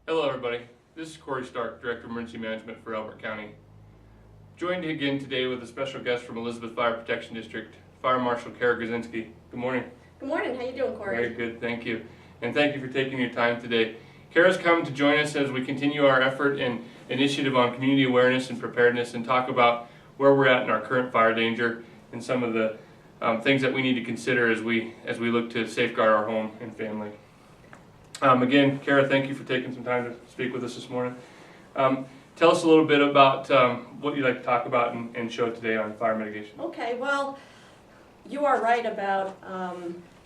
Hello everybody, this is Corey Stark, Director of Emergency Management for Elbert County. Joined again today with a special guest from Elizabeth Fire Protection District, Fire Marshal Kara Grzinski. Good morning. Good morning, how you doing, Corey? Very good, thank you. And thank you for taking your time today. Kara's come to join us as we continue our effort and initiative on community awareness and preparedness and talk about where we're at in our current fire danger and some of the things that we need to consider as we look to safeguard our home and family. Again, Kara, thank you for taking some time to speak with us this morning. Tell us a little bit about what you'd like to talk about and show today on fire mitigation. Okay, well, you are right about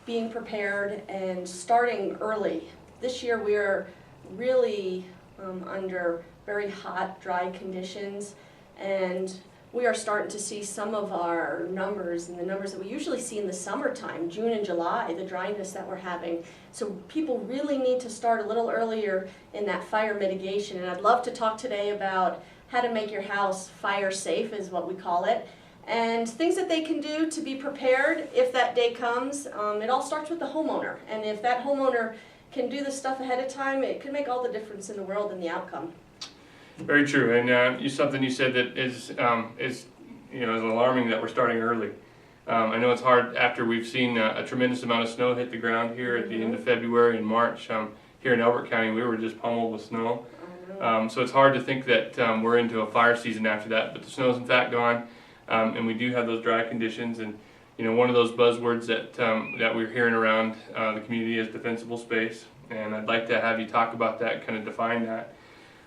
being prepared and starting early. This year we are really under very hot, dry conditions, and we are starting to see some of our numbers and the numbers that we usually see in the summertime, June and July, the dryness that we're having. So people really need to start a little earlier in that fire mitigation. And I'd love to talk today about how to make your house fire safe, is what we call it, and things that they can do to be prepared if that day comes. It all starts with the homeowner. And if that homeowner can do this stuff ahead of time, it can make all the difference in the world in the outcome. Very true, and something you said that is alarming that we're starting early. I know it's hard after we've seen a tremendous amount of snow hit the ground here at the end of February and March. Here in Elbert County, we were just pummeled with snow. So it's hard to think that we're into a fire season after that, but the snow's in fact gone, and we do have those dry conditions. And one of those buzzwords that we're hearing around the community is defensible space, and I'd like to have you talk about that, kind of define that.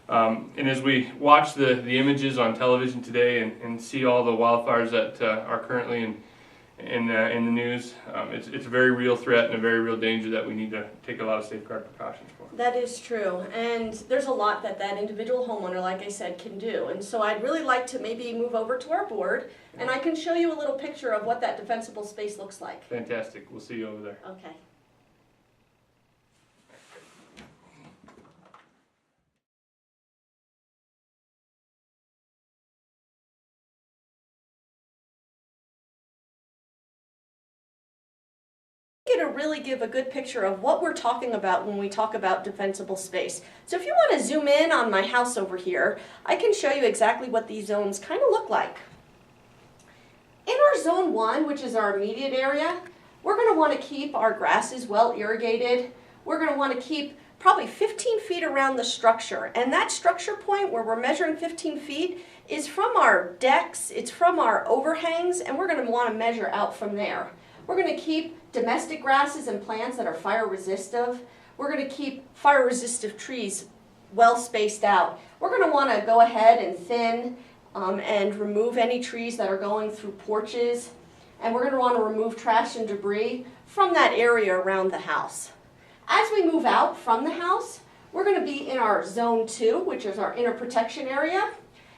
And as we watch the images on television today and see all the wildfires that are currently in the news, it's a very real threat and a very real danger that we need to take a lot of safeguard precautions for. That is true, and there's a lot that individual homeowner, like I said, can do. And so I'd really like to maybe move over to our board, and I can show you a little picture of what that defensible space looks like. Fantastic. We'll see you over there. Okay. To really give a good picture of what we're talking about when we talk about defensible space. So if you want to zoom in on my house over here, I can show you exactly what these zones kind of look like. In our zone 1, which is our immediate area, we're going to want to keep our grasses well irrigated. We're going to want to keep probably 15 feet around the structure, and that structure point where we're measuring 15 feet is from our decks, it's from our overhangs, and we're going to want to measure out from there. We're going to keep domestic grasses and plants that are fire resistive. We're going to keep fire resistive trees well spaced out. We're going to want to go ahead and thin and remove any trees that are going through porches. And we're going to want to remove trash and debris from that area around the house. As we move out from the house, we're going to be in our zone 2, which is our inner protection area.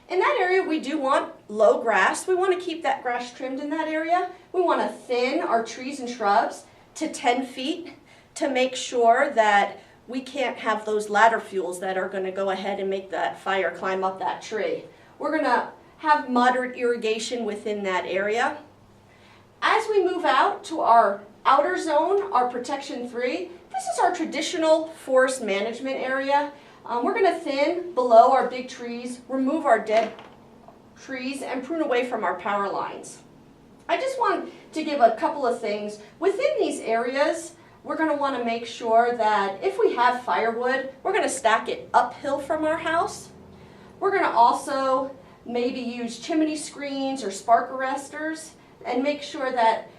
In that area, we do want low grass. We want to keep that grass trimmed in that area. We want to thin our trees and shrubs to 10 feet to make sure that we can't have those ladder fuels that are going to go ahead and make that fire climb up that tree. We're going to have moderate irrigation within that area. As we move out to our outer zone, our protection 3, this is our traditional forest management area. We're going to thin below our big trees, remove our dead trees, and prune away from our power lines. I just want to give a couple of things. Within these areas, we're going to want to make sure that if we have firewood, we're going to stack it uphill from our house. We're going to also maybe use chimney screens or spark arresters and make sure that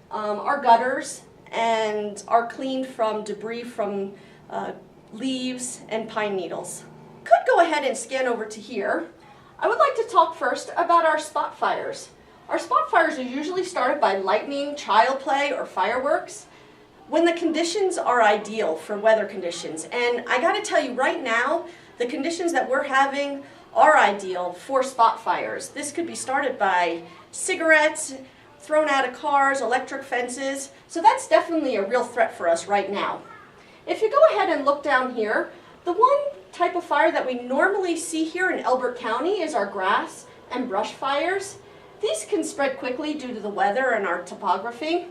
our gutters are cleaned from debris from leaves and pine needles. Could go ahead and scan over to here. I would like to talk first about our spot fires. Our spot fires are usually started by lightning, child play, or fireworks when the conditions are ideal for weather conditions. And I got to tell you right now, the conditions that we're having are ideal for spot fires. This could be started by cigarettes, thrown out of cars, electric fences. So that's definitely a real threat for us right now. If you go ahead and look down here, the one type of fire that we normally see here in Elbert County is our grass and brush fires. These can spread quickly due to the weather and our topography.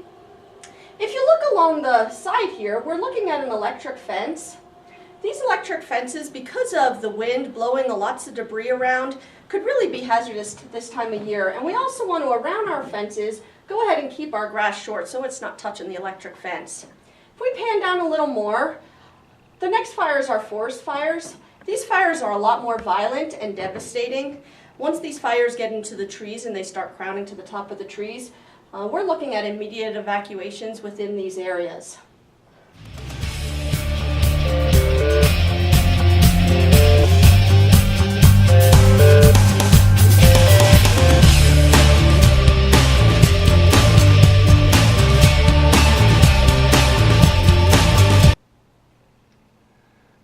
If you look along the side here, we're looking at an electric fence. These electric fences, because of the wind blowing lots of debris around, could really be hazardous this time of year. And we also want to, around our fences, go ahead and keep our grass short so it's not touching the electric fence. If we pan down a little more, the next fires are forest fires. These fires are a lot more violent and devastating. Once these fires get into the trees and they start crowding to the top of the trees, we're looking at immediate evacuations within these areas.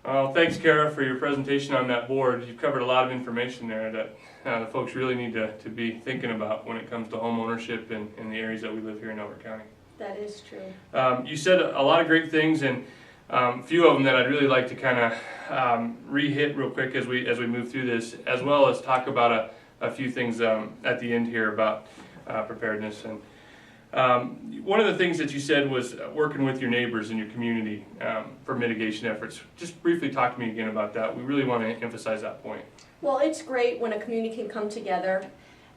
Well, thanks, Kara, for your presentation on that board. You've covered a lot of information there that the folks really need to be thinking about when it comes to home ownership in the areas that we live here in Elbert County. That is true. You said a lot of great things, and a few of them that I'd really like to kind of re-hit real quick as we move through this, as well as talk about a few things at the end here about preparedness. And one of the things that you said was working with your neighbors in your community for mitigation efforts. Just briefly talk to me again about that. We really want to emphasize that point. Well, it's great when a community can come together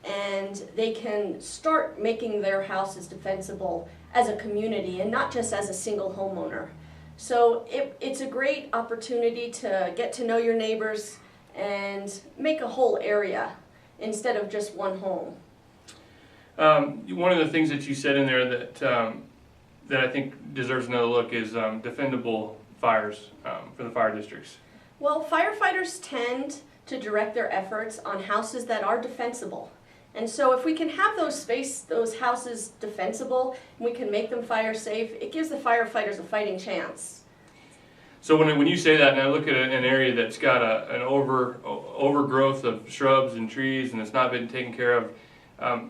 and they can start making their houses defensible as a community and not just as a single homeowner. So it's a great opportunity to get to know your neighbors and make a whole area instead of just one home. One of the things that you said in there that I think deserves another look is defendable fires for the fire districts. Well, firefighters tend to direct their efforts on houses that are defensible. And so if we can have those houses defensible, and we can make them fire safe, it gives the firefighters a fighting chance. So when you say that, and I look at an area that's got an overgrowth of shrubs and trees, and it's not been taken care of,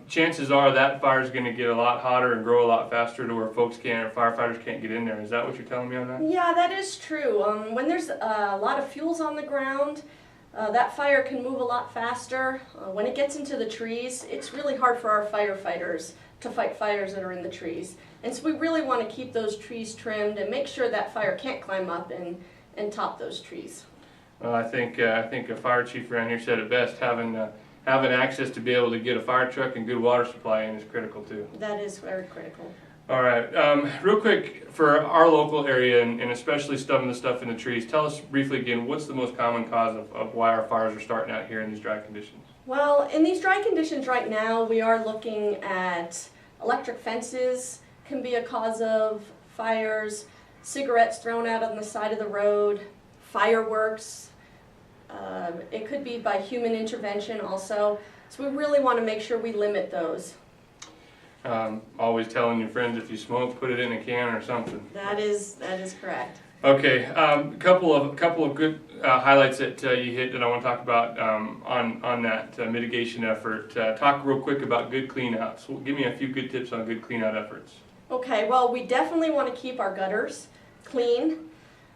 chances are that fire is going to get a lot hotter and grow a lot faster to where firefighters can't get in there. Is that what you're telling me on that? Yeah, that is true. When there's a lot of fuels on the ground, that fire can move a lot faster. When it gets into the trees, it's really hard for our firefighters to fight fires that are in the trees. And so we really want to keep those trees trimmed and make sure that fire can't climb up and top those trees. Well, I think a fire chief around here said it best. Having access to be able to get a fire truck and good water supply in is critical too. That is very critical. All right, real quick for our local area and especially some of the stuff in the trees, tell us briefly again, what's the most common cause of why our fires are starting out here in these dry conditions? Well, in these dry conditions right now, we are looking at electric fences can be a cause of fires, cigarettes thrown out on the side of the road, fireworks. It could be by human intervention also. So we really want to make sure we limit those. Always telling your friends if you smoke, put it in a can or something. That is correct. Okay, couple of good highlights that you hit that I want to talk about on that mitigation effort. Talk real quick about good cleanouts. So give me a few good tips on good cleanout efforts. Okay, well, we definitely want to keep our gutters clean.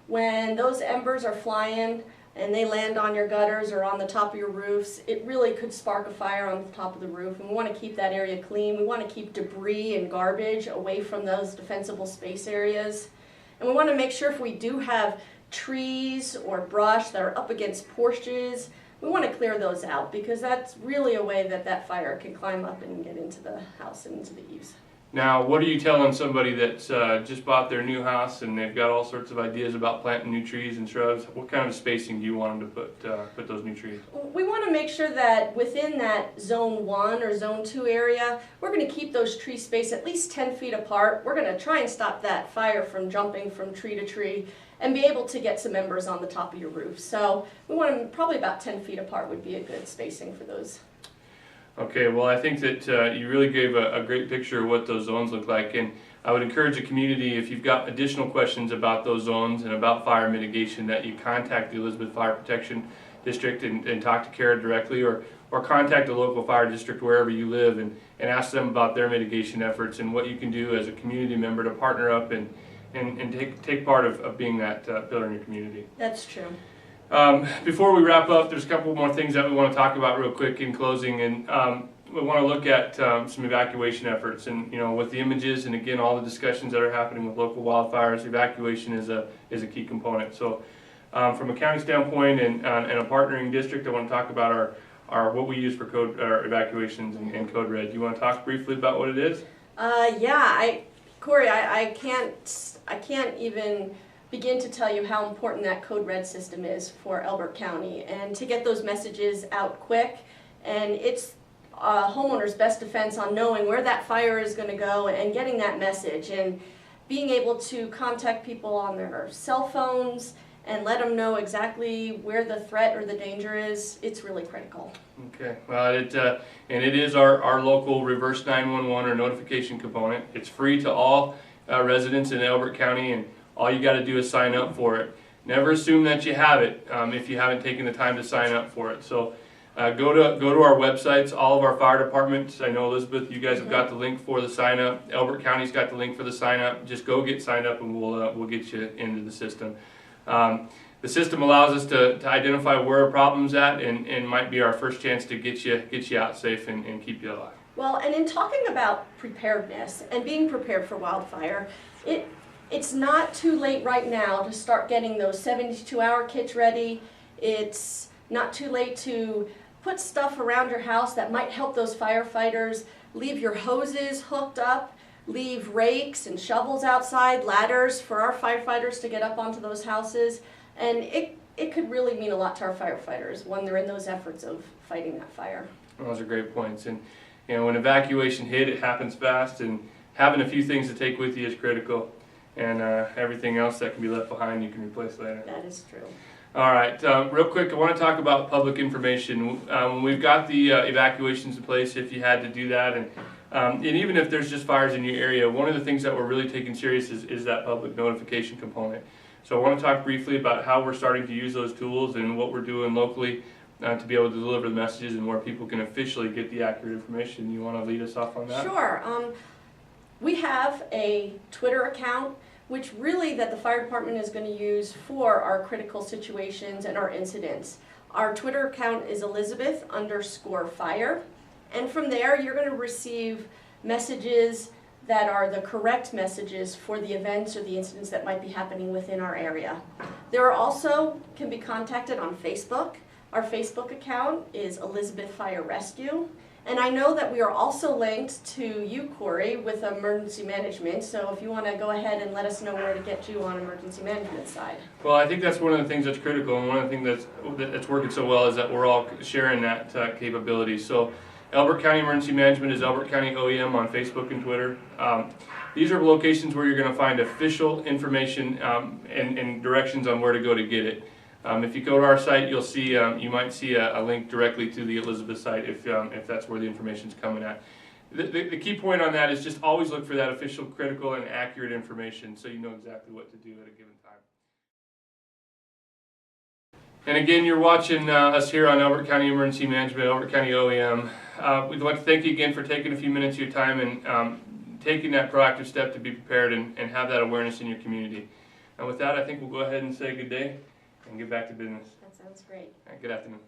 When those embers are flying and they land on your gutters or on the top of your roofs, it really could spark a fire on the top of the roof. And we want to keep that area clean. We want to keep debris and garbage away from those defensible space areas. And we want to make sure if we do have trees or brush that are up against porches, we want to clear those out because that's really a way that fire can climb up and get into the house and into the eaves. Now, what are you telling somebody that's just bought their new house and they've got all sorts of ideas about planting new trees and shrubs? What kind of spacing do you want them to put those new trees? We want to make sure that within that zone 1 or zone 2 area, we're going to keep those trees spaced at least 10 feet apart. We're going to try and stop that fire from jumping from tree to tree and be able to get some embers on the top of your roof. So we want them probably about 10 feet apart would be a good spacing for those. Okay, well, I think that you really gave a great picture of what those zones look like, and I would encourage the community, if you've got additional questions about those zones and about fire mitigation, that you contact the Elizabeth Fire Protection District and talk to Kara directly, or contact a local fire district wherever you live and ask them about their mitigation efforts and what you can do as a community member to partner up and take part of being that pillar in your community. That's true. Before we wrap up, there's a couple more things that we want to talk about real quick in closing, and we want to look at some evacuation efforts, and with the images and again all the discussions that are happening with local wildfires, evacuation is a key component. So from a county standpoint and a partnering district, I want to talk about our what we use for code our evacuations and Code Red. Do you want to talk briefly about what it is? Yeah, Corey, I can't even begin to tell you how important that Code Red system is for Elbert County, and to get those messages out quick. And it's a homeowner's best defense on knowing where that fire is going to go and getting that message, and being able to contact people on their cell phones and let them know exactly where the threat or the danger is. It's really critical. Okay, well, and it is our local reverse 911 or notification component. It's free to all residents in Elbert County, and all you got to do is sign up for it. Never assume that you have it if you haven't taken the time to sign up for it. So go to our websites. All of our fire departments. I know, Elizabeth, you guys have got the link for the sign up. Elbert County's got the link for the sign up. Just go get signed up, and we'll get you into the system. The system allows us to identify where a problem's at, and might be our first chance to get you out safe and keep you alive. Well, and in talking about preparedness and being prepared for wildfire, it's not too late right now to start getting those 72-hour kits ready. It's not too late to put stuff around your house that might help those firefighters. Leave your hoses hooked up, leave rakes and shovels outside, ladders for our firefighters to get up onto those houses. And it could really mean a lot to our firefighters when they're in those efforts of fighting that fire. Well, those are great points. And when evacuation hit, it happens fast, and having a few things to take with you is critical. And everything else that can be left behind you can replace later. That is true. All right, real quick, I want to talk about public information. We've got the evacuations in place if you had to do that, and even if there's just fires in your area, one of the things that we're really taking serious is that public notification component. So I want to talk briefly about how we're starting to use those tools and what we're doing locally to be able to deliver the messages and where people can officially get the accurate information. You want to lead us off on that? Sure. We have a Twitter account which really that the fire department is going to use for our critical situations and our incidents. Our Twitter account is Elizabeth_fire, and from there you're going to receive messages that are the correct messages for the events or the incidents that might be happening within our area. There are also can be contacted on Facebook. Our Facebook account is Elizabeth Fire Rescue. And I know that we are also linked to you, Corey, with emergency management. So if you want to go ahead and let us know where to get you on emergency management side. Well, I think that's one of the things that's critical, and one of the things that's working so well is that we're all sharing that capability. So Elbert County Emergency Management is Elbert County OEM on Facebook and Twitter. These are locations where you're going to find official information and directions on where to go to get it. If you go to our site, you'll see you might see a link directly to the Elizabeth site if that's where the information's coming at. The key point on that is just always look for that official, critical, and accurate information so you know exactly what to do at a given time. And again, you're watching us here on Elbert County Emergency Management, Elbert County OEM. We'd like to thank you again for taking a few minutes of your time and taking that proactive step to be prepared and have that awareness in your community. And with that, I think we'll go ahead and say good day and get back to business. That sounds great. All right, good afternoon.